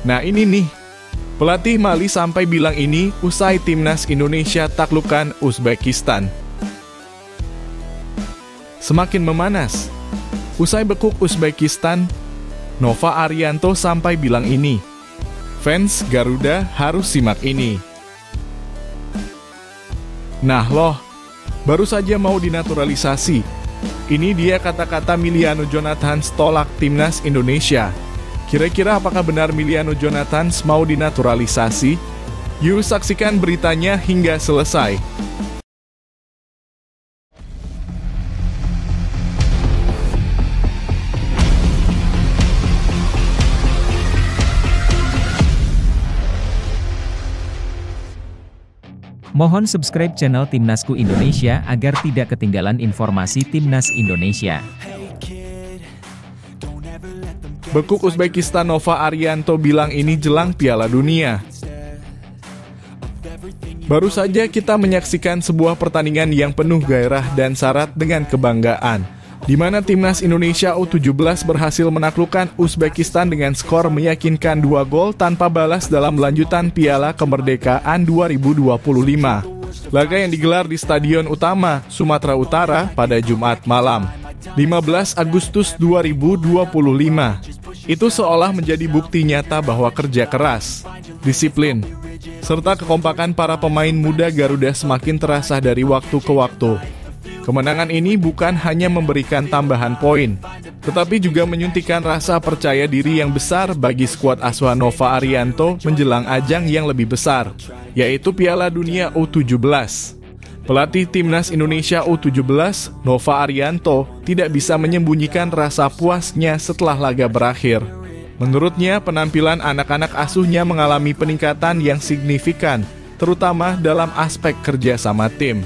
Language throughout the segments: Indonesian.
Nah ini nih, pelatih Mali sampai bilang ini usai timnas Indonesia taklukkan Uzbekistan. Semakin memanas. Usai bekuk Uzbekistan, Nova Arianto sampai bilang ini. Fans Garuda harus simak ini. Nah loh, baru saja mau dinaturalisasi. Ini dia kata-kata Miliano Jonathans tolak timnas Indonesia. Kira-kira apakah benar Miliano Jonathans mau dinaturalisasi? Yuk saksikan beritanya hingga selesai. Mohon subscribe channel Timnasku Indonesia agar tidak ketinggalan informasi Timnas Indonesia. Bekuk Uzbekistan Nova Arianto bilang ini jelang Piala Dunia. Baru saja kita menyaksikan sebuah pertandingan yang penuh gairah dan syarat dengan kebanggaan, di mana timnas Indonesia U17 berhasil menaklukkan Uzbekistan dengan skor meyakinkan 2 gol tanpa balas dalam lanjutan Piala Kemerdekaan 2025. Laga yang digelar di Stadion Utama, Sumatera Utara pada Jumat malam, 15 Agustus 2025. Itu seolah menjadi bukti nyata bahwa kerja keras, disiplin, serta kekompakan para pemain muda Garuda semakin terasa dari waktu ke waktu. Kemenangan ini bukan hanya memberikan tambahan poin, tetapi juga menyuntikkan rasa percaya diri yang besar bagi skuad asuhan Nova Arianto menjelang ajang yang lebih besar, yaitu Piala Dunia U17. Pelatih timnas Indonesia U17, Nova Arianto, tidak bisa menyembunyikan rasa puasnya setelah laga berakhir. Menurutnya, penampilan anak-anak asuhnya mengalami peningkatan yang signifikan, terutama dalam aspek kerja sama tim.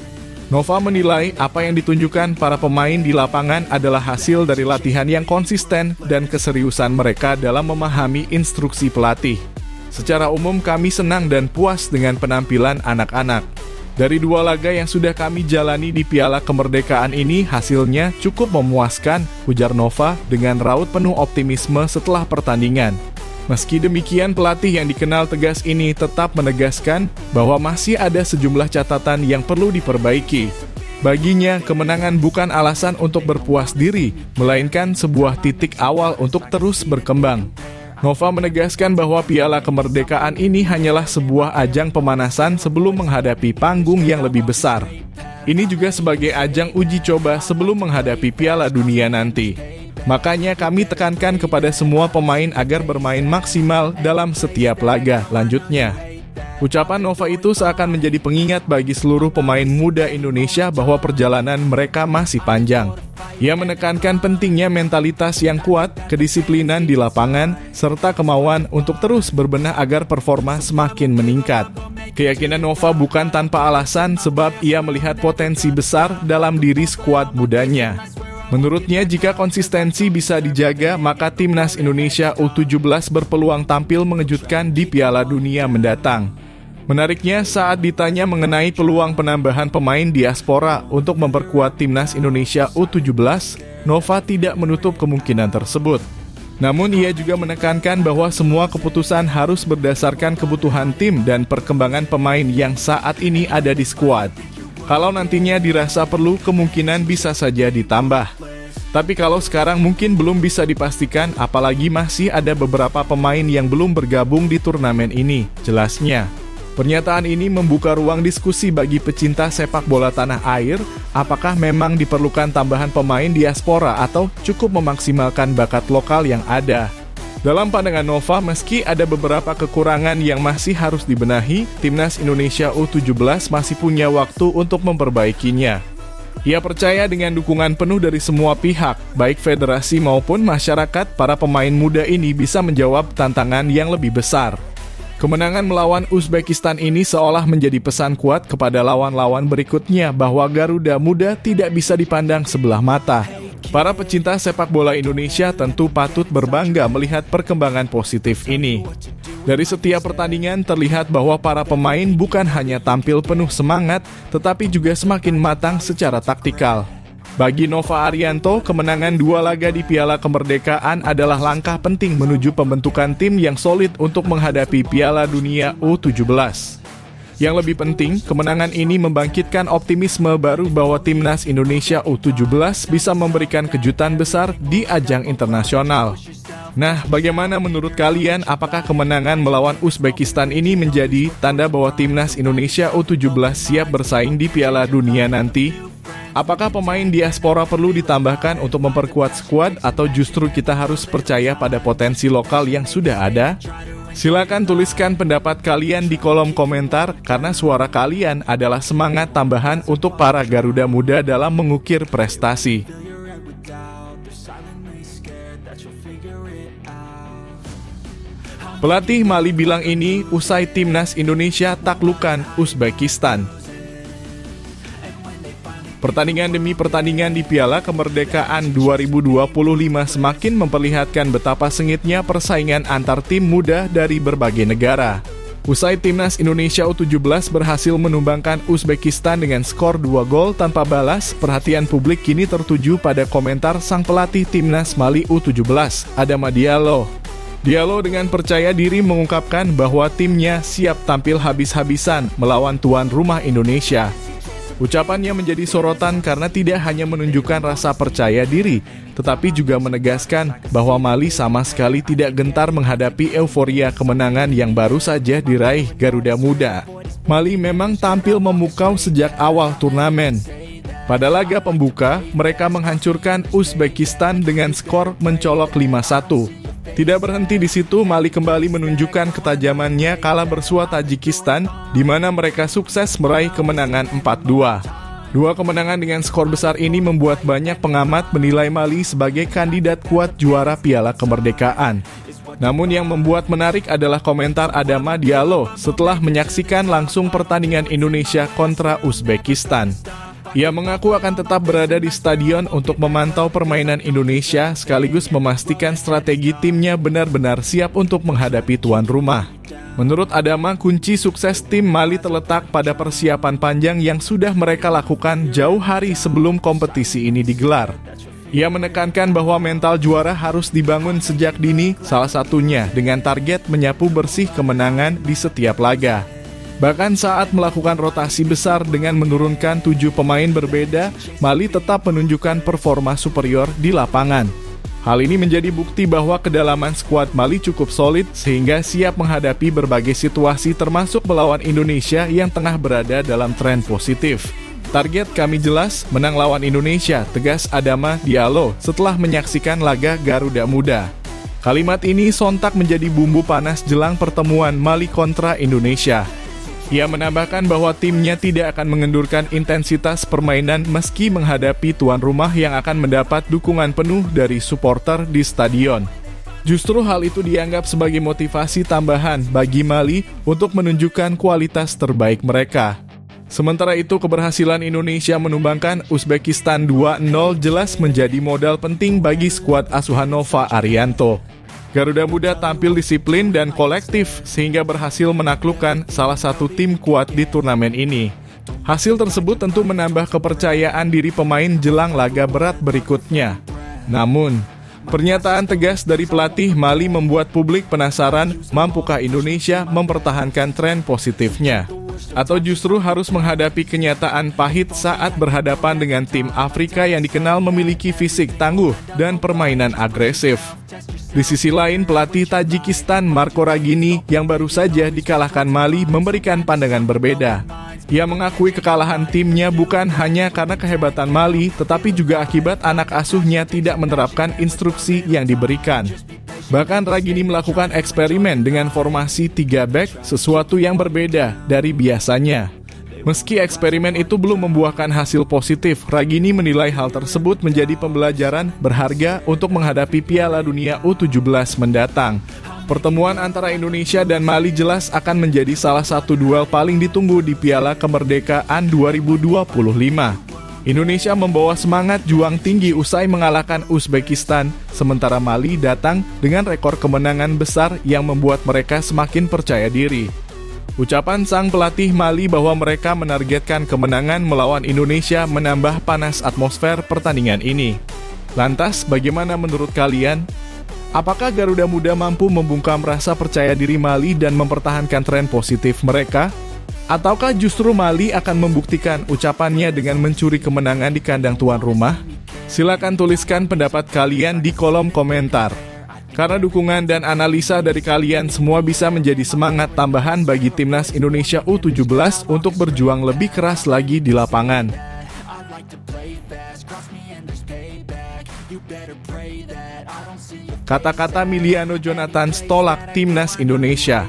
Nova menilai apa yang ditunjukkan para pemain di lapangan adalah hasil dari latihan yang konsisten dan keseriusan mereka dalam memahami instruksi pelatih. Secara umum kami senang dan puas dengan penampilan anak-anak. Dari 2 laga yang sudah kami jalani di Piala Kemerdekaan ini, hasilnya cukup memuaskan, ujar Nova dengan raut penuh optimisme setelah pertandingan. Meski demikian, pelatih yang dikenal tegas ini tetap menegaskan bahwa masih ada sejumlah catatan yang perlu diperbaiki. Baginya, kemenangan bukan alasan untuk berpuas diri, melainkan sebuah titik awal untuk terus berkembang. Nova menegaskan bahwa Piala Kemerdekaan ini hanyalah sebuah ajang pemanasan sebelum menghadapi panggung yang lebih besar. Ini juga sebagai ajang uji coba sebelum menghadapi Piala Dunia nanti. Makanya kami tekankan kepada semua pemain agar bermain maksimal dalam setiap laga, lanjutnya. Ucapan Nova itu seakan menjadi pengingat bagi seluruh pemain muda Indonesia bahwa perjalanan mereka masih panjang. Ia menekankan pentingnya mentalitas yang kuat, kedisiplinan di lapangan, serta kemauan untuk terus berbenah agar performa semakin meningkat. Keyakinan Nova bukan tanpa alasan sebab ia melihat potensi besar dalam diri skuad mudanya. Menurutnya, jika konsistensi bisa dijaga, maka timnas Indonesia U17 berpeluang tampil mengejutkan di Piala Dunia mendatang. Menariknya, saat ditanya mengenai peluang penambahan pemain diaspora untuk memperkuat timnas Indonesia U17, Nova tidak menutup kemungkinan tersebut. Namun ia juga menekankan bahwa semua keputusan harus berdasarkan kebutuhan tim dan perkembangan pemain yang saat ini ada di skuad. Kalau nantinya dirasa perlu, kemungkinan bisa saja ditambah. Tapi kalau sekarang mungkin belum bisa dipastikan, apalagi masih ada beberapa pemain yang belum bergabung di turnamen ini, jelasnya. Pernyataan ini membuka ruang diskusi bagi pecinta sepak bola tanah air, apakah memang diperlukan tambahan pemain diaspora atau cukup memaksimalkan bakat lokal yang ada. Dalam pandangan Nova, meski ada beberapa kekurangan yang masih harus dibenahi, timnas Indonesia U17 masih punya waktu untuk memperbaikinya. Ia percaya dengan dukungan penuh dari semua pihak, baik federasi maupun masyarakat, para pemain muda ini bisa menjawab tantangan yang lebih besar. Kemenangan melawan Uzbekistan ini seolah menjadi pesan kuat kepada lawan-lawan berikutnya bahwa Garuda Muda tidak bisa dipandang sebelah mata. Para pecinta sepak bola Indonesia tentu patut berbangga melihat perkembangan positif ini. Dari setiap pertandingan terlihat bahwa para pemain bukan hanya tampil penuh semangat, tetapi juga semakin matang secara taktikal. Bagi Nova Arianto, kemenangan 2 laga di Piala Kemerdekaan adalah langkah penting menuju pembentukan tim yang solid untuk menghadapi Piala Dunia U17. Yang lebih penting, kemenangan ini membangkitkan optimisme baru bahwa Timnas Indonesia U17 bisa memberikan kejutan besar di ajang internasional. Nah, bagaimana menurut kalian, apakah kemenangan melawan Uzbekistan ini menjadi tanda bahwa Timnas Indonesia U17 siap bersaing di Piala Dunia nanti? Apakah pemain diaspora perlu ditambahkan untuk memperkuat skuad atau justru kita harus percaya pada potensi lokal yang sudah ada? Silakan tuliskan pendapat kalian di kolom komentar karena suara kalian adalah semangat tambahan untuk para Garuda Muda dalam mengukir prestasi. Pelatih Mali bilang ini usai Timnas Indonesia taklukan Uzbekistan. Pertandingan demi pertandingan di Piala Kemerdekaan 2025 semakin memperlihatkan betapa sengitnya persaingan antar tim muda dari berbagai negara. Usai Timnas Indonesia U17 berhasil menumbangkan Uzbekistan dengan skor 2 gol tanpa balas, perhatian publik kini tertuju pada komentar sang pelatih Timnas Mali U17, Adama Diallo. Diallo dengan percaya diri mengungkapkan bahwa timnya siap tampil habis-habisan melawan tuan rumah Indonesia. Ucapannya menjadi sorotan karena tidak hanya menunjukkan rasa percaya diri, tetapi juga menegaskan bahwa Mali sama sekali tidak gentar menghadapi euforia kemenangan yang baru saja diraih Garuda Muda. Mali memang tampil memukau sejak awal turnamen. Pada laga pembuka, mereka menghancurkan Uzbekistan dengan skor mencolok 5-1. Tidak berhenti di situ, Mali kembali menunjukkan ketajamannya kala bersua Tajikistan, di mana mereka sukses meraih kemenangan 4-2. Dua kemenangan dengan skor besar ini membuat banyak pengamat menilai Mali sebagai kandidat kuat juara Piala Kemerdekaan. Namun yang membuat menarik adalah komentar Adama Diallo setelah menyaksikan langsung pertandingan Indonesia kontra Uzbekistan. Ia mengaku akan tetap berada di stadion untuk memantau permainan Indonesia sekaligus memastikan strategi timnya benar-benar siap untuk menghadapi tuan rumah. Menurut Adama, kunci sukses tim Mali terletak pada persiapan panjang yang sudah mereka lakukan jauh hari sebelum kompetisi ini digelar. Ia menekankan bahwa mental juara harus dibangun sejak dini, salah satunya dengan target menyapu bersih kemenangan di setiap laga. Bahkan saat melakukan rotasi besar dengan menurunkan 7 pemain berbeda, Mali tetap menunjukkan performa superior di lapangan. Hal ini menjadi bukti bahwa kedalaman skuad Mali cukup solid sehingga siap menghadapi berbagai situasi termasuk melawan Indonesia yang tengah berada dalam tren positif. Target kami jelas, menang lawan Indonesia, tegas Adama Diallo setelah menyaksikan laga Garuda Muda. Kalimat ini sontak menjadi bumbu panas jelang pertemuan Mali kontra Indonesia. Ia menambahkan bahwa timnya tidak akan mengendurkan intensitas permainan meski menghadapi tuan rumah yang akan mendapat dukungan penuh dari supporter di stadion. Justru hal itu dianggap sebagai motivasi tambahan bagi Mali untuk menunjukkan kualitas terbaik mereka. Sementara itu, keberhasilan Indonesia menumbangkan Uzbekistan 2-0 jelas menjadi modal penting bagi skuad asuhan Nova Arianto. Garuda Muda tampil disiplin dan kolektif sehingga berhasil menaklukkan salah satu tim kuat di turnamen ini. Hasil tersebut tentu menambah kepercayaan diri pemain jelang laga berat berikutnya. Namun, pernyataan tegas dari pelatih Mali membuat publik penasaran mampukah Indonesia mempertahankan tren positifnya. Atau justru harus menghadapi kenyataan pahit saat berhadapan dengan tim Afrika yang dikenal memiliki fisik tangguh dan permainan agresif. Di sisi lain, pelatih Tajikistan Marco Ragini yang baru saja dikalahkan Mali memberikan pandangan berbeda. Ia mengakui kekalahan timnya bukan hanya karena kehebatan Mali, tetapi juga akibat anak asuhnya tidak menerapkan instruksi yang diberikan. Bahkan Ragini melakukan eksperimen dengan formasi 3 back, sesuatu yang berbeda dari biasanya. Meski eksperimen itu belum membuahkan hasil positif, Ragini menilai hal tersebut menjadi pembelajaran berharga untuk menghadapi Piala Dunia U17 mendatang. Pertemuan antara Indonesia dan Mali jelas akan menjadi salah satu duel paling ditunggu di Piala Kemerdekaan 2025. Indonesia membawa semangat juang tinggi usai mengalahkan Uzbekistan, sementara Mali datang dengan rekor kemenangan besar yang membuat mereka semakin percaya diri. Ucapan sang pelatih Mali bahwa mereka menargetkan kemenangan melawan Indonesia menambah panas atmosfer pertandingan ini. Lantas, bagaimana menurut kalian? Apakah Garuda Muda mampu membungkam rasa percaya diri Mali dan mempertahankan tren positif mereka? Ataukah justru Mali akan membuktikan ucapannya dengan mencuri kemenangan di kandang tuan rumah? Silakan tuliskan pendapat kalian di kolom komentar. Karena dukungan dan analisa dari kalian semua bisa menjadi semangat tambahan bagi Timnas Indonesia U17 untuk berjuang lebih keras lagi di lapangan. Kata-kata Miliano Jonathan tolak Timnas Indonesia.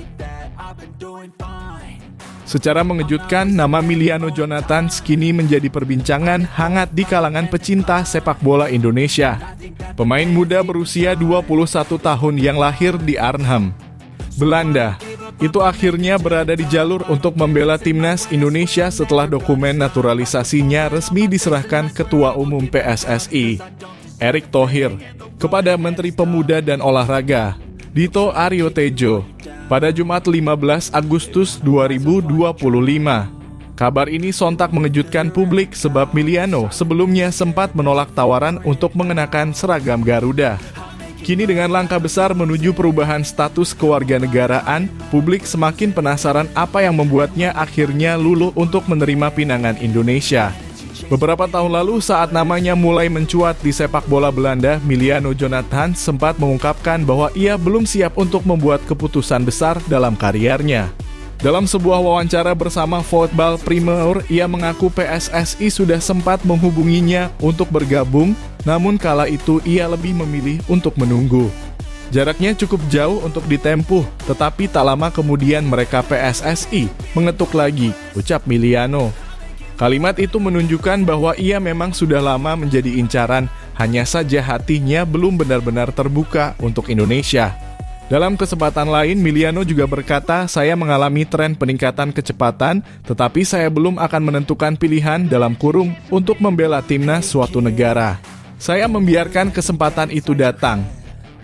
Secara mengejutkan, nama Miliano Jonathan kini menjadi perbincangan hangat di kalangan pecinta sepak bola Indonesia. Pemain muda berusia 21 tahun yang lahir di Arnhem, Belanda, itu akhirnya berada di jalur untuk membela Timnas Indonesia setelah dokumen naturalisasinya resmi diserahkan Ketua Umum PSSI, Erick Thohir, kepada Menteri Pemuda dan Olahraga, Dito Aryo Tejo, pada Jumat 15 Agustus 2025. Kabar ini sontak mengejutkan publik sebab Miliano sebelumnya sempat menolak tawaran untuk mengenakan seragam Garuda. Kini dengan langkah besar menuju perubahan status kewarganegaraan, publik semakin penasaran apa yang membuatnya akhirnya luluh untuk menerima pinangan Indonesia. Beberapa tahun lalu saat namanya mulai mencuat di sepak bola Belanda, Miliano Jonathan sempat mengungkapkan bahwa ia belum siap untuk membuat keputusan besar dalam kariernya. Dalam sebuah wawancara bersama Voetbal Primeur, ia mengaku PSSI sudah sempat menghubunginya untuk bergabung, namun kala itu ia lebih memilih untuk menunggu. Jaraknya cukup jauh untuk ditempuh, tetapi tak lama kemudian mereka PSSI mengetuk lagi, ucap Miliano. Kalimat itu menunjukkan bahwa ia memang sudah lama menjadi incaran, hanya saja hatinya belum benar-benar terbuka untuk Indonesia. Dalam kesempatan lain, Miliano juga berkata, saya mengalami tren peningkatan kecepatan, tetapi saya belum akan menentukan pilihan dalam kurung untuk membela timnas suatu negara. Saya membiarkan kesempatan itu datang.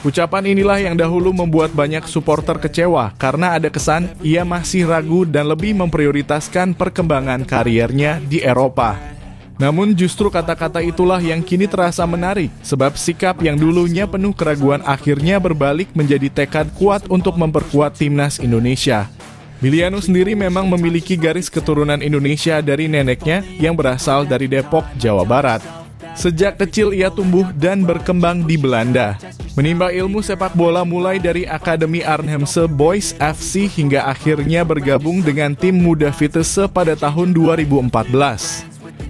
Ucapan inilah yang dahulu membuat banyak supporter kecewa karena ada kesan ia masih ragu dan lebih memprioritaskan perkembangan kariernya di Eropa. Namun justru kata-kata itulah yang kini terasa menarik sebab sikap yang dulunya penuh keraguan akhirnya berbalik menjadi tekad kuat untuk memperkuat Timnas Indonesia. Miliano sendiri memang memiliki garis keturunan Indonesia dari neneknya yang berasal dari Depok, Jawa Barat. Sejak kecil ia tumbuh dan berkembang di Belanda. Menimba ilmu sepak bola mulai dari Akademi Arnhemse Boys FC hingga akhirnya bergabung dengan tim muda Vitesse pada tahun 2014.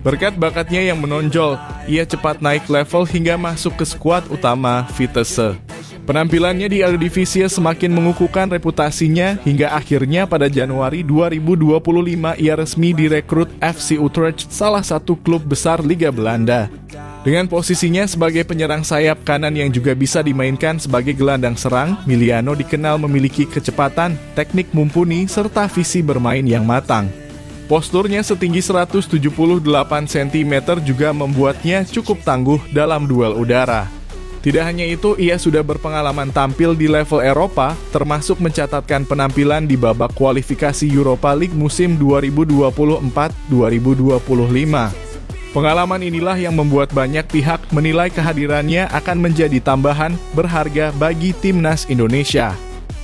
Berkat bakatnya yang menonjol, ia cepat naik level hingga masuk ke skuad utama Vitesse. Penampilannya di Eredivisie semakin mengukuhkan reputasinya hingga akhirnya pada Januari 2025 ia resmi direkrut FC Utrecht, salah satu klub besar Liga Belanda. Dengan posisinya sebagai penyerang sayap kanan yang juga bisa dimainkan sebagai gelandang serang, Miliano dikenal memiliki kecepatan, teknik mumpuni, serta visi bermain yang matang. Posturnya setinggi 178 cm juga membuatnya cukup tangguh dalam duel udara. Tidak hanya itu, ia sudah berpengalaman tampil di level Eropa, termasuk mencatatkan penampilan di babak kualifikasi Europa League musim 2024-2025. Pengalaman inilah yang membuat banyak pihak menilai kehadirannya akan menjadi tambahan berharga bagi Timnas Indonesia.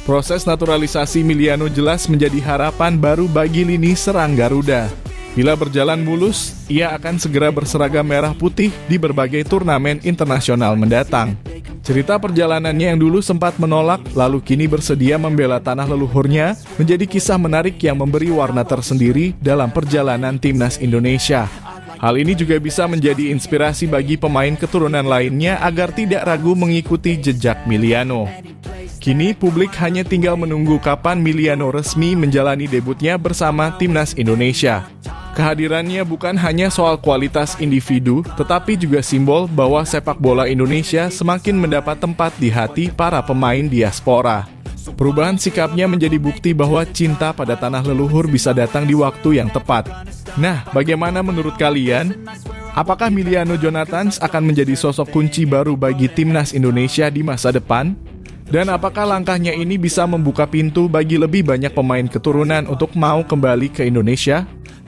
Proses naturalisasi Miliano jelas menjadi harapan baru bagi lini serang Garuda. Bila berjalan mulus, ia akan segera berseragam merah putih di berbagai turnamen internasional mendatang. Cerita perjalanannya yang dulu sempat menolak, lalu kini bersedia membela tanah leluhurnya, menjadi kisah menarik yang memberi warna tersendiri dalam perjalanan Timnas Indonesia. Hal ini juga bisa menjadi inspirasi bagi pemain keturunan lainnya agar tidak ragu mengikuti jejak Miliano. Kini publik hanya tinggal menunggu kapan Miliano resmi menjalani debutnya bersama Timnas Indonesia. Kehadirannya bukan hanya soal kualitas individu, tetapi juga simbol bahwa sepak bola Indonesia semakin mendapat tempat di hati para pemain diaspora. Perubahan sikapnya menjadi bukti bahwa cinta pada tanah leluhur bisa datang di waktu yang tepat. Nah, bagaimana menurut kalian? Apakah Miliano Jonathan akan menjadi sosok kunci baru bagi Timnas Indonesia di masa depan? Dan apakah langkahnya ini bisa membuka pintu bagi lebih banyak pemain keturunan untuk mau kembali ke Indonesia?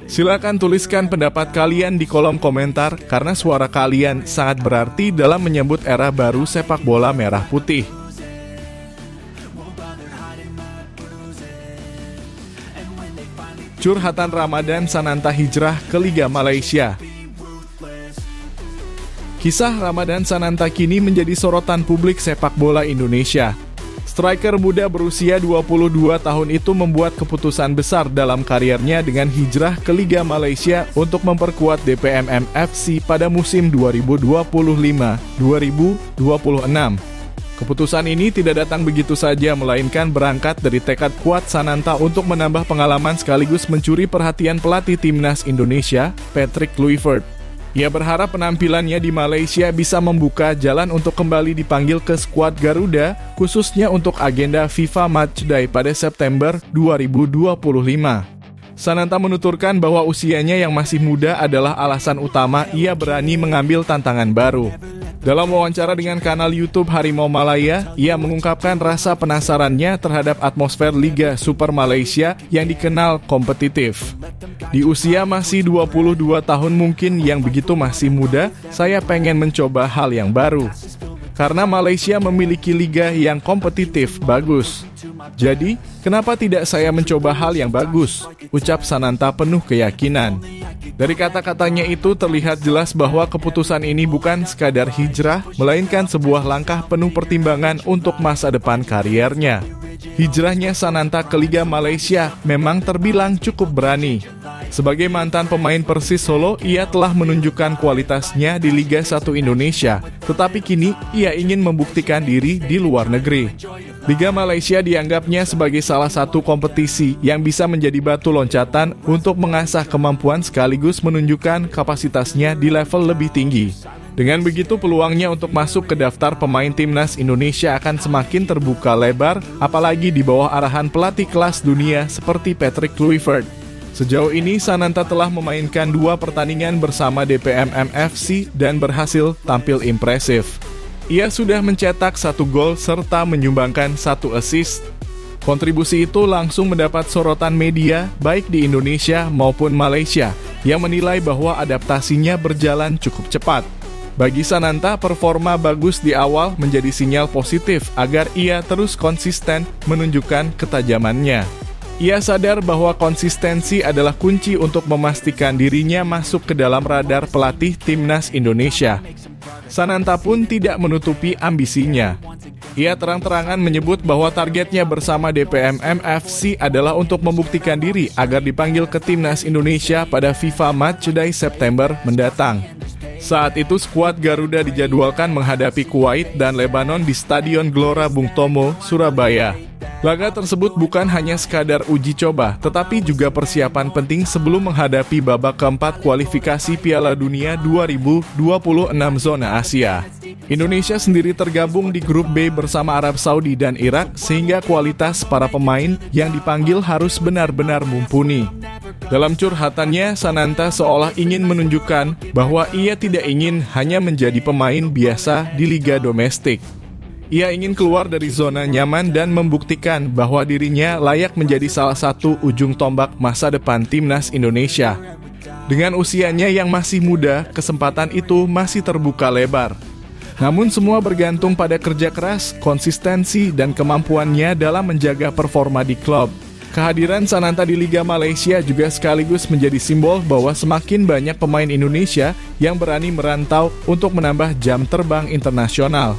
Silakan tuliskan pendapat kalian di kolom komentar karena suara kalian sangat berarti dalam menyambut era baru sepak bola merah putih. Curhatan Ramadan Sananta hijrah ke Liga Malaysia. Kisah Ramadan Sananta kini menjadi sorotan publik sepak bola Indonesia. Striker muda berusia 22 tahun itu membuat keputusan besar dalam karirnya dengan hijrah ke Liga Malaysia untuk memperkuat DPMM FC pada musim 2025-2026. Keputusan ini tidak datang begitu saja, melainkan berangkat dari tekad kuat Sananta untuk menambah pengalaman sekaligus mencuri perhatian pelatih timnas Indonesia, Patrick Kluivert. Ia berharap penampilannya di Malaysia bisa membuka jalan untuk kembali dipanggil ke skuad Garuda, khususnya untuk agenda FIFA Matchday pada September 2025. Sananta menuturkan bahwa usianya yang masih muda adalah alasan utama ia berani mengambil tantangan baru. Dalam wawancara dengan kanal YouTube Harimau Malaya, ia mengungkapkan rasa penasarannya terhadap atmosfer Liga Super Malaysia yang dikenal kompetitif. Di usia masih 22 tahun mungkin yang begitu masih muda, saya pengen mencoba hal yang baru. Karena Malaysia memiliki liga yang kompetitif bagus. Jadi, kenapa tidak saya mencoba hal yang bagus? Ucap Sananta penuh keyakinan. Dari kata-katanya itu terlihat jelas bahwa keputusan ini bukan sekadar hijrah, melainkan sebuah langkah penuh pertimbangan untuk masa depan kariernya. Hijrahnya Sananta ke Liga Malaysia memang terbilang cukup berani. Sebagai mantan pemain Persis Solo, ia telah menunjukkan kualitasnya di Liga 1 Indonesia, tetapi kini ia ingin membuktikan diri di luar negeri. Liga Malaysia dianggapnya sebagai salah satu kompetisi yang bisa menjadi batu loncatan untuk mengasah kemampuan sekaligus menunjukkan kapasitasnya di level lebih tinggi. Dengan begitu peluangnya untuk masuk ke daftar pemain timnas Indonesia akan semakin terbuka lebar, apalagi di bawah arahan pelatih kelas dunia seperti Patrick Kluivert. Sejauh ini Sananta telah memainkan 2 pertandingan bersama DPMM FC dan berhasil tampil impresif. Ia sudah mencetak 1 gol serta menyumbangkan 1 assist. Kontribusi itu langsung mendapat sorotan media baik di Indonesia maupun Malaysia yang menilai bahwa adaptasinya berjalan cukup cepat. Bagi Sananta, performa bagus di awal menjadi sinyal positif agar ia terus konsisten menunjukkan ketajamannya. Ia sadar bahwa konsistensi adalah kunci untuk memastikan dirinya masuk ke dalam radar pelatih timnas Indonesia. Sananta pun tidak menutupi ambisinya. Ia terang-terangan menyebut bahwa targetnya bersama DPMM FC adalah untuk membuktikan diri agar dipanggil ke timnas Indonesia pada FIFA Matchday September mendatang. Saat itu skuad Garuda dijadwalkan menghadapi Kuwait dan Lebanon di Stadion Gelora Bung Tomo, Surabaya. Laga tersebut bukan hanya sekadar uji coba, tetapi juga persiapan penting sebelum menghadapi babak keempat kualifikasi Piala Dunia 2026 zona Asia. Indonesia sendiri tergabung di grup B bersama Arab Saudi dan Irak, sehingga kualitas para pemain yang dipanggil harus benar-benar mumpuni. Dalam curhatannya, Sananta seolah ingin menunjukkan bahwa ia tidak ingin hanya menjadi pemain biasa di liga domestik. Ia ingin keluar dari zona nyaman dan membuktikan bahwa dirinya layak menjadi salah satu ujung tombak masa depan timnas Indonesia. Dengan usianya yang masih muda, kesempatan itu masih terbuka lebar. Namun semua bergantung pada kerja keras, konsistensi, dan kemampuannya dalam menjaga performa di klub. Kehadiran Sananta di Liga Malaysia juga sekaligus menjadi simbol bahwa semakin banyak pemain Indonesia yang berani merantau untuk menambah jam terbang internasional.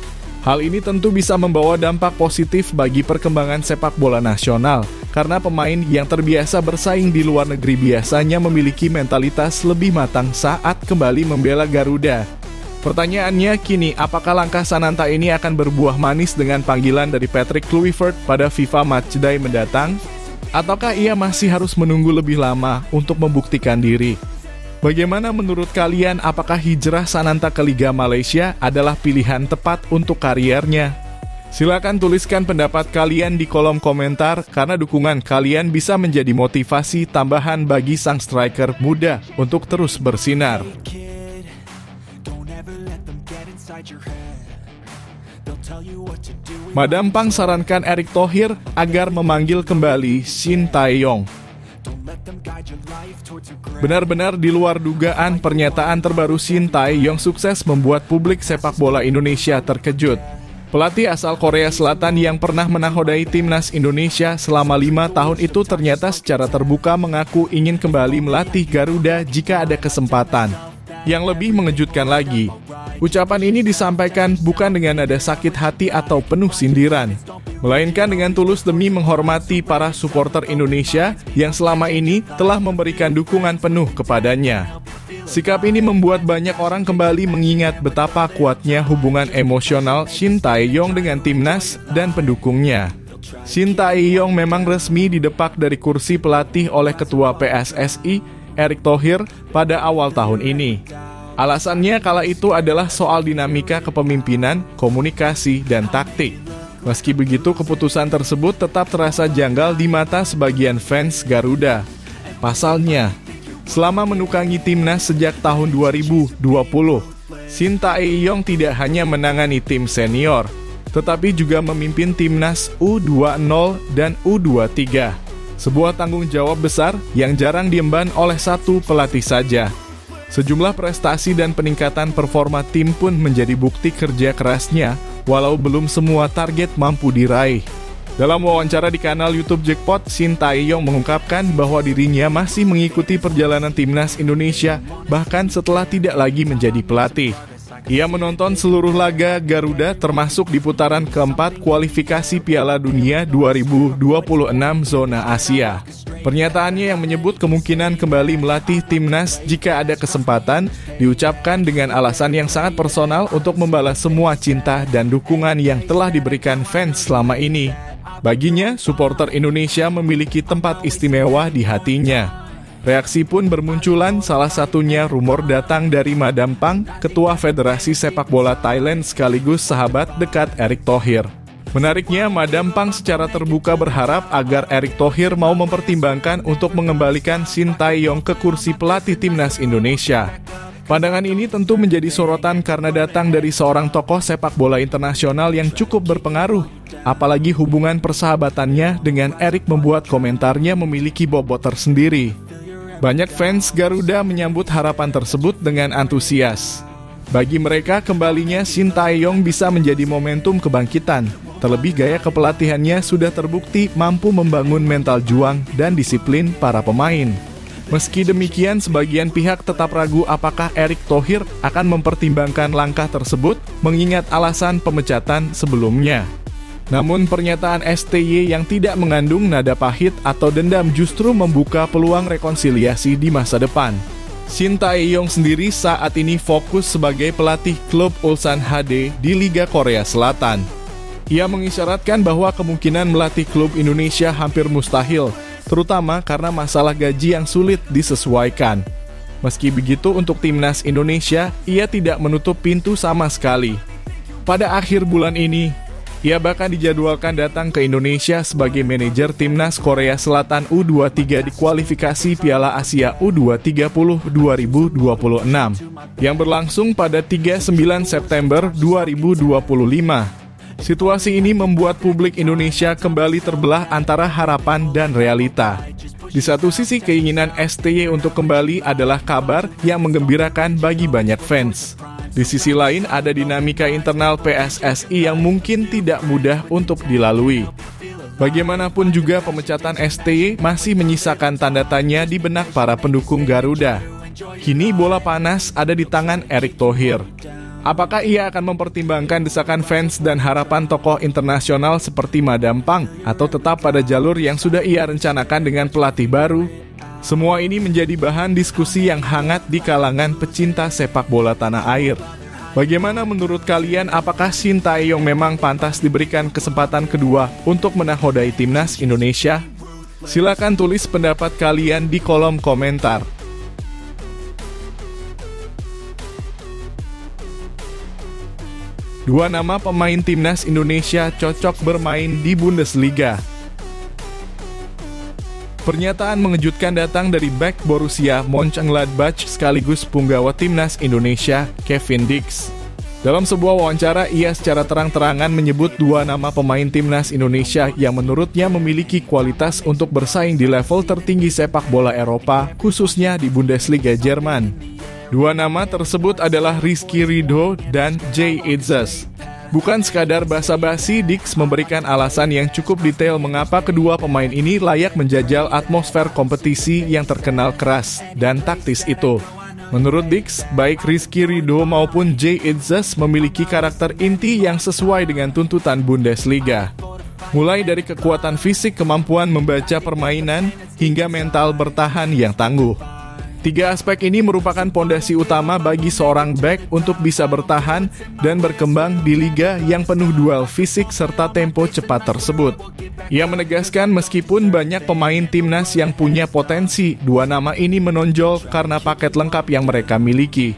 Hal ini tentu bisa membawa dampak positif bagi perkembangan sepak bola nasional, karena pemain yang terbiasa bersaing di luar negeri biasanya memiliki mentalitas lebih matang saat kembali membela Garuda. Pertanyaannya kini, apakah langkah Sananta ini akan berbuah manis dengan panggilan dari Patrick Kluivert pada FIFA Matchday mendatang? Ataukah ia masih harus menunggu lebih lama untuk membuktikan diri? Bagaimana menurut kalian, apakah hijrah Sananta ke Liga Malaysia adalah pilihan tepat untuk kariernya? Silakan tuliskan pendapat kalian di kolom komentar, karena dukungan kalian bisa menjadi motivasi tambahan bagi sang striker muda untuk terus bersinar. They'll tell you what to do Madam Pang sarankan Erick Thohir agar memanggil kembali Shin Tae-yong. Benar-benar di luar dugaan, pernyataan terbaru Shin Tae-yong sukses membuat publik sepak bola Indonesia terkejut. Pelatih asal Korea Selatan yang pernah menakodai timnas Indonesia selama 5 tahun itu ternyata secara terbuka mengaku ingin kembali melatih Garuda jika ada kesempatan. Yang lebih mengejutkan lagi, ucapan ini disampaikan bukan dengan nada sakit hati atau penuh sindiran, melainkan dengan tulus demi menghormati para supporter Indonesia yang selama ini telah memberikan dukungan penuh kepadanya. Sikap ini membuat banyak orang kembali mengingat betapa kuatnya hubungan emosional Shin Tae-yong dengan timnas dan pendukungnya. Shin Tae-yong memang resmi didepak dari kursi pelatih oleh Ketua PSSI, Erick Thohir, pada awal tahun ini. Alasannya kala itu adalah soal dinamika kepemimpinan, komunikasi, dan taktik. Meski begitu, keputusan tersebut tetap terasa janggal di mata sebagian fans Garuda. Pasalnya, selama menukangi timnas sejak tahun 2020, Shin Tae-yong tidak hanya menangani tim senior, tetapi juga memimpin timnas U20 dan U23. Sebuah tanggung jawab besar yang jarang diemban oleh satu pelatih saja. Sejumlah prestasi dan peningkatan performa tim pun menjadi bukti kerja kerasnya, walau belum semua target mampu diraih. Dalam wawancara di kanal YouTube Jackpot, Shin Tae-yong mengungkapkan bahwa dirinya masih mengikuti perjalanan timnas Indonesia bahkan setelah tidak lagi menjadi pelatih. Ia menonton seluruh laga Garuda termasuk di putaran keempat kualifikasi Piala Dunia 2026 zona Asia. Pernyataannya yang menyebut kemungkinan kembali melatih timnas jika ada kesempatan diucapkan dengan alasan yang sangat personal untuk membalas semua cinta dan dukungan yang telah diberikan fans selama ini. Baginya, supporter Indonesia memiliki tempat istimewa di hatinya. Reaksi pun bermunculan, salah satunya rumor datang dari Madam Pang, Ketua Federasi Sepak Bola Thailand sekaligus sahabat dekat Erick Thohir. Menariknya, Madam Pang secara terbuka berharap agar Erick Thohir mau mempertimbangkan untuk mengembalikan Shin Tae-yong ke kursi pelatih timnas Indonesia. Pandangan ini tentu menjadi sorotan karena datang dari seorang tokoh sepak bola internasional yang cukup berpengaruh. Apalagi hubungan persahabatannya dengan Erick membuat komentarnya memiliki bobot tersendiri. Banyak fans Garuda menyambut harapan tersebut dengan antusias. Bagi mereka, kembalinya Shin Tae-yong bisa menjadi momentum kebangkitan. Terlebih gaya kepelatihannya sudah terbukti mampu membangun mental juang dan disiplin para pemain. Meski demikian, sebagian pihak tetap ragu apakah Erick Thohir akan mempertimbangkan langkah tersebut mengingat alasan pemecatan sebelumnya. Namun pernyataan STY yang tidak mengandung nada pahit atau dendam justru membuka peluang rekonsiliasi di masa depan. Shin Tae-yong sendiri saat ini fokus sebagai pelatih klub Ulsan HD di Liga Korea Selatan. Ia mengisyaratkan bahwa kemungkinan melatih klub Indonesia hampir mustahil, terutama karena masalah gaji yang sulit disesuaikan. Meski begitu, untuk timnas Indonesia, ia tidak menutup pintu sama sekali. Pada akhir bulan ini, ia bahkan dijadwalkan datang ke Indonesia sebagai manajer timnas Korea Selatan U23 di kualifikasi Piala Asia U2030 2026 yang berlangsung pada 39 September 2025. Situasi ini membuat publik Indonesia kembali terbelah antara harapan dan realita. Di satu sisi, keinginan STY untuk kembali adalah kabar yang menggembirakan bagi banyak fans. Di sisi lain, ada dinamika internal PSSI yang mungkin tidak mudah untuk dilalui. Bagaimanapun juga, pemecatan STY masih menyisakan tanda tanya di benak para pendukung Garuda. Kini bola panas ada di tangan Erick Thohir. Apakah ia akan mempertimbangkan desakan fans dan harapan tokoh internasional seperti Madam Pang atau tetap pada jalur yang sudah ia rencanakan dengan pelatih baru? Semua ini menjadi bahan diskusi yang hangat di kalangan pecinta sepak bola tanah air. Bagaimana menurut kalian, apakah Shin Tae-yong memang pantas diberikan kesempatan kedua untuk menakodai timnas Indonesia? Silakan tulis pendapat kalian di kolom komentar. Dua nama pemain timnas Indonesia cocok bermain di Bundesliga. Pernyataan mengejutkan datang dari bek Borussia Mönchengladbach sekaligus punggawa timnas Indonesia, Kevin Dix. Dalam sebuah wawancara, ia secara terang-terangan menyebut dua nama pemain timnas Indonesia yang menurutnya memiliki kualitas untuk bersaing di level tertinggi sepak bola Eropa, khususnya di Bundesliga Jerman. Dua nama tersebut adalah Rizky Ridho dan Jay Itzes. Bukan sekadar basa-basi, Dix memberikan alasan yang cukup detail mengapa kedua pemain ini layak menjajal atmosfer kompetisi yang terkenal keras dan taktis itu. Menurut Dix, baik Rizky Ridho maupun Jay Itzes memiliki karakter inti yang sesuai dengan tuntutan Bundesliga. Mulai dari kekuatan fisik, kemampuan membaca permainan, hingga mental bertahan yang tangguh. Tiga aspek ini merupakan pondasi utama bagi seorang bek untuk bisa bertahan dan berkembang di liga yang penuh duel fisik serta tempo cepat tersebut. Ia menegaskan meskipun banyak pemain timnas yang punya potensi, dua nama ini menonjol karena paket lengkap yang mereka miliki.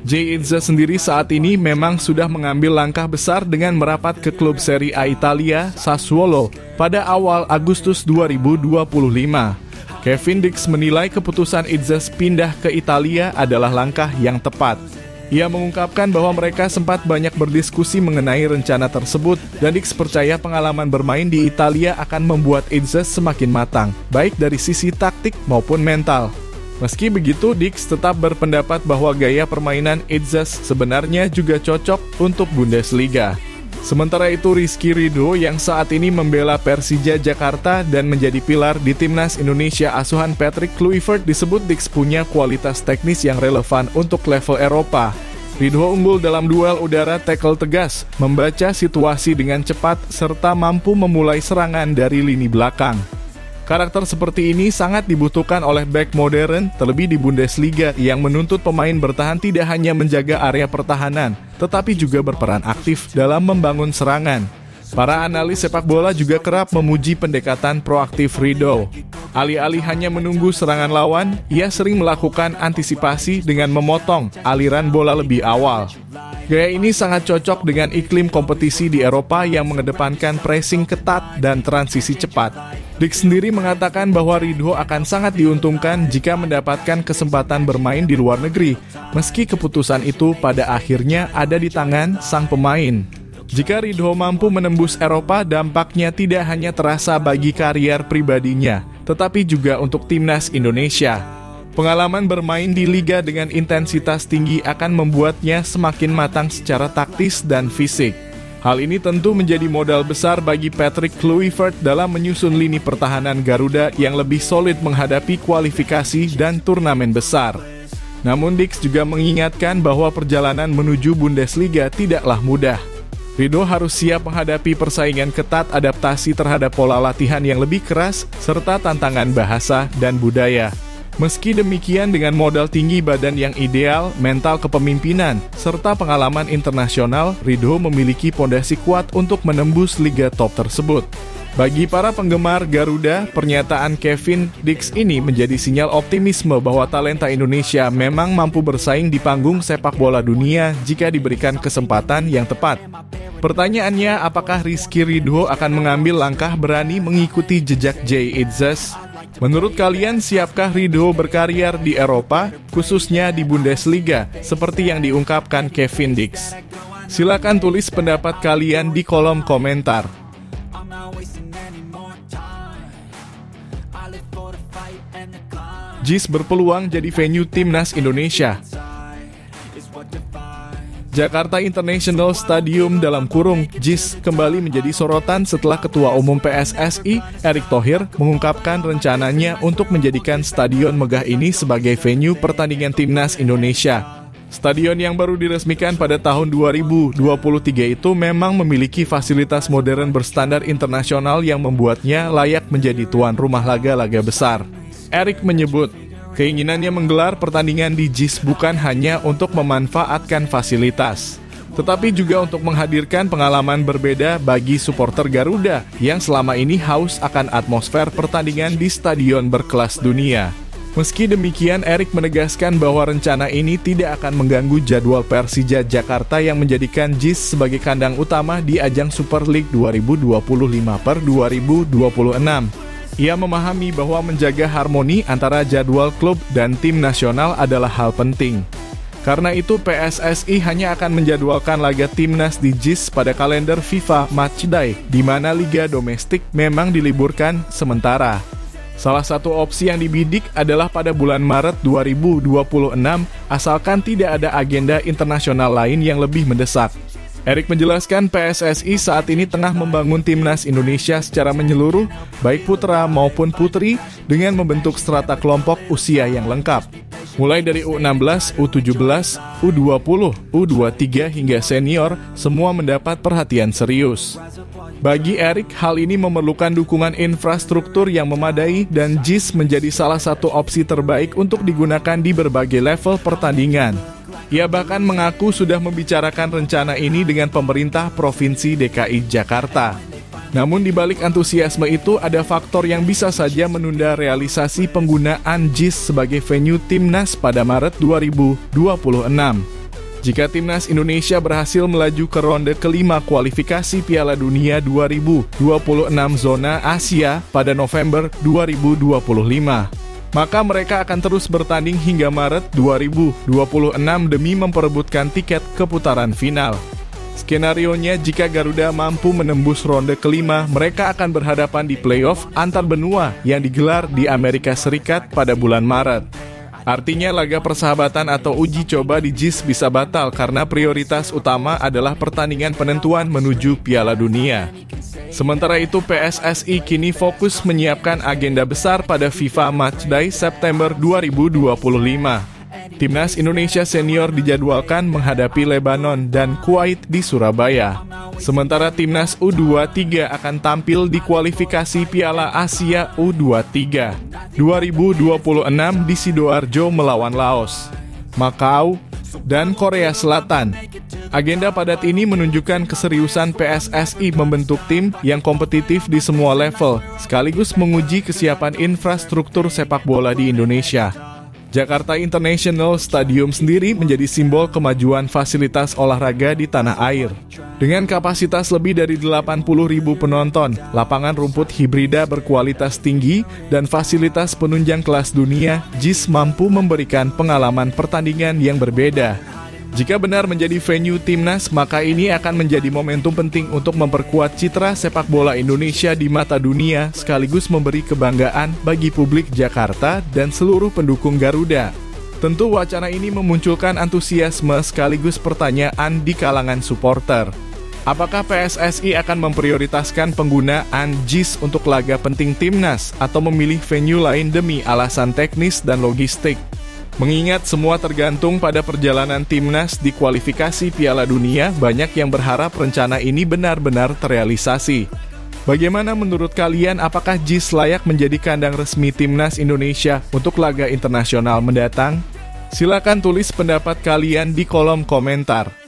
Jay Itzes sendiri saat ini memang sudah mengambil langkah besar dengan merapat ke klub Serie A Italia, Sassuolo, pada awal Agustus 2025. Kevin Dix menilai keputusan Itzes pindah ke Italia adalah langkah yang tepat. Ia mengungkapkan bahwa mereka sempat banyak berdiskusi mengenai rencana tersebut, dan Dix percaya pengalaman bermain di Italia akan membuat Itzes semakin matang, baik dari sisi taktik maupun mental. Meski begitu, Dix tetap berpendapat bahwa gaya permainan Itzes sebenarnya juga cocok untuk Bundesliga. Sementara itu, Rizky Ridho yang saat ini membela Persija Jakarta dan menjadi pilar di timnas Indonesia asuhan Patrick Kluivert disebut Dix punya kualitas teknis yang relevan untuk level Eropa. Ridho unggul dalam duel udara tackle tegas, membaca situasi dengan cepat, serta mampu memulai serangan dari lini belakang. Karakter seperti ini sangat dibutuhkan oleh bek modern, terlebih di Bundesliga yang menuntut pemain bertahan tidak hanya menjaga area pertahanan, tetapi juga berperan aktif dalam membangun serangan. Para analis sepak bola juga kerap memuji pendekatan proaktif Ridho. Alih-alih hanya menunggu serangan lawan, ia sering melakukan antisipasi dengan memotong aliran bola lebih awal. Gaya ini sangat cocok dengan iklim kompetisi di Eropa yang mengedepankan pressing ketat dan transisi cepat. Dix sendiri mengatakan bahwa Ridho akan sangat diuntungkan jika mendapatkan kesempatan bermain di luar negeri, meski keputusan itu pada akhirnya ada di tangan sang pemain. Jika Ridho mampu menembus Eropa, dampaknya tidak hanya terasa bagi karier pribadinya, tetapi juga untuk timnas Indonesia. Pengalaman bermain di liga dengan intensitas tinggi akan membuatnya semakin matang secara taktis dan fisik. Hal ini tentu menjadi modal besar bagi Patrick Kluivert dalam menyusun lini pertahanan Garuda yang lebih solid menghadapi kualifikasi dan turnamen besar. Namun Dix juga mengingatkan bahwa perjalanan menuju Bundesliga tidaklah mudah. Ridho harus siap menghadapi persaingan ketat, adaptasi terhadap pola latihan yang lebih keras, serta tantangan bahasa dan budaya. Meski demikian, dengan modal tinggi badan yang ideal, mental kepemimpinan, serta pengalaman internasional, Ridho memiliki pondasi kuat untuk menembus liga top tersebut. Bagi para penggemar Garuda, pernyataan Kevin Dix ini menjadi sinyal optimisme bahwa talenta Indonesia memang mampu bersaing di panggung sepak bola dunia jika diberikan kesempatan yang tepat. Pertanyaannya, apakah Rizky Ridho akan mengambil langkah berani mengikuti jejak Jay Itzes? Menurut kalian, siapkah Ridho berkarier di Eropa, khususnya di Bundesliga, seperti yang diungkapkan Kevin Dix? Silakan tulis pendapat kalian di kolom komentar. JIS berpeluang jadi venue timnas Indonesia. Jakarta International Stadium (JIS) kembali menjadi sorotan setelah Ketua Umum PSSI, Erick Thohir, mengungkapkan rencananya untuk menjadikan stadion megah ini sebagai venue pertandingan timnas Indonesia. Stadion yang baru diresmikan pada tahun 2023 itu memang memiliki fasilitas modern berstandar internasional yang membuatnya layak menjadi tuan rumah laga-laga besar. Erick menyebut, keinginannya menggelar pertandingan di JIS bukan hanya untuk memanfaatkan fasilitas, tetapi juga untuk menghadirkan pengalaman berbeda bagi supporter Garuda yang selama ini haus akan atmosfer pertandingan di stadion berkelas dunia. Meski demikian, Erick menegaskan bahwa rencana ini tidak akan mengganggu jadwal Persija Jakarta yang menjadikan JIS sebagai kandang utama di ajang Super League 2025/2026. Ia memahami bahwa menjaga harmoni antara jadwal klub dan tim nasional adalah hal penting. Karena itu PSSI hanya akan menjadwalkan laga timnas di JIS pada kalender FIFA Matchday, di mana liga domestik memang diliburkan sementara. Salah satu opsi yang dibidik adalah pada bulan Maret 2026, asalkan tidak ada agenda internasional lain yang lebih mendesak. Erik menjelaskan PSSI saat ini tengah membangun timnas Indonesia secara menyeluruh, baik putra maupun putri, dengan membentuk strata kelompok usia yang lengkap. Mulai dari U16, U17, U20, U23 hingga senior, semua mendapat perhatian serius. Bagi Erik, hal ini memerlukan dukungan infrastruktur yang memadai dan JIS menjadi salah satu opsi terbaik untuk digunakan di berbagai level pertandingan. Ia bahkan mengaku sudah membicarakan rencana ini dengan pemerintah Provinsi DKI Jakarta. Namun di balik antusiasme itu ada faktor yang bisa saja menunda realisasi penggunaan JIS sebagai venue timnas pada Maret 2026. Jika timnas Indonesia berhasil melaju ke ronde kelima kualifikasi Piala Dunia 2026 zona Asia pada November 2025, maka mereka akan terus bertanding hingga Maret 2026 demi memperebutkan tiket ke putaran final. Skenarionya, jika Garuda mampu menembus ronde kelima, mereka akan berhadapan di playoff antar benua yang digelar di Amerika Serikat pada bulan Maret. Artinya laga persahabatan atau uji coba di JIS bisa batal karena prioritas utama adalah pertandingan penentuan menuju Piala Dunia. Sementara itu PSSI kini fokus menyiapkan agenda besar pada FIFA Matchday September 2025. Timnas Indonesia senior dijadwalkan menghadapi Lebanon dan Kuwait di Surabaya. Sementara timnas U23 akan tampil di kualifikasi Piala Asia U23 2026 di Sidoarjo melawan Laos, Makau, dan Korea Selatan. Agenda padat ini menunjukkan keseriusan PSSI membentuk tim yang kompetitif di semua level, sekaligus menguji kesiapan infrastruktur sepak bola di Indonesia. Jakarta International Stadium sendiri menjadi simbol kemajuan fasilitas olahraga di tanah air. Dengan kapasitas lebih dari 80.000 penonton, lapangan rumput hibrida berkualitas tinggi, dan fasilitas penunjang kelas dunia, JIS mampu memberikan pengalaman pertandingan yang berbeda. Jika benar menjadi venue timnas, maka ini akan menjadi momentum penting untuk memperkuat citra sepak bola Indonesia di mata dunia, sekaligus memberi kebanggaan bagi publik Jakarta dan seluruh pendukung Garuda. Tentu wacana ini memunculkan antusiasme sekaligus pertanyaan di kalangan supporter. Apakah PSSI akan memprioritaskan penggunaan JIS untuk laga penting timnas atau memilih venue lain demi alasan teknis dan logistik? Mengingat semua tergantung pada perjalanan timnas di kualifikasi Piala Dunia, banyak yang berharap rencana ini benar-benar terrealisasi. Bagaimana menurut kalian, apakah JIS layak menjadi kandang resmi timnas Indonesia untuk laga internasional mendatang? Silakan tulis pendapat kalian di kolom komentar.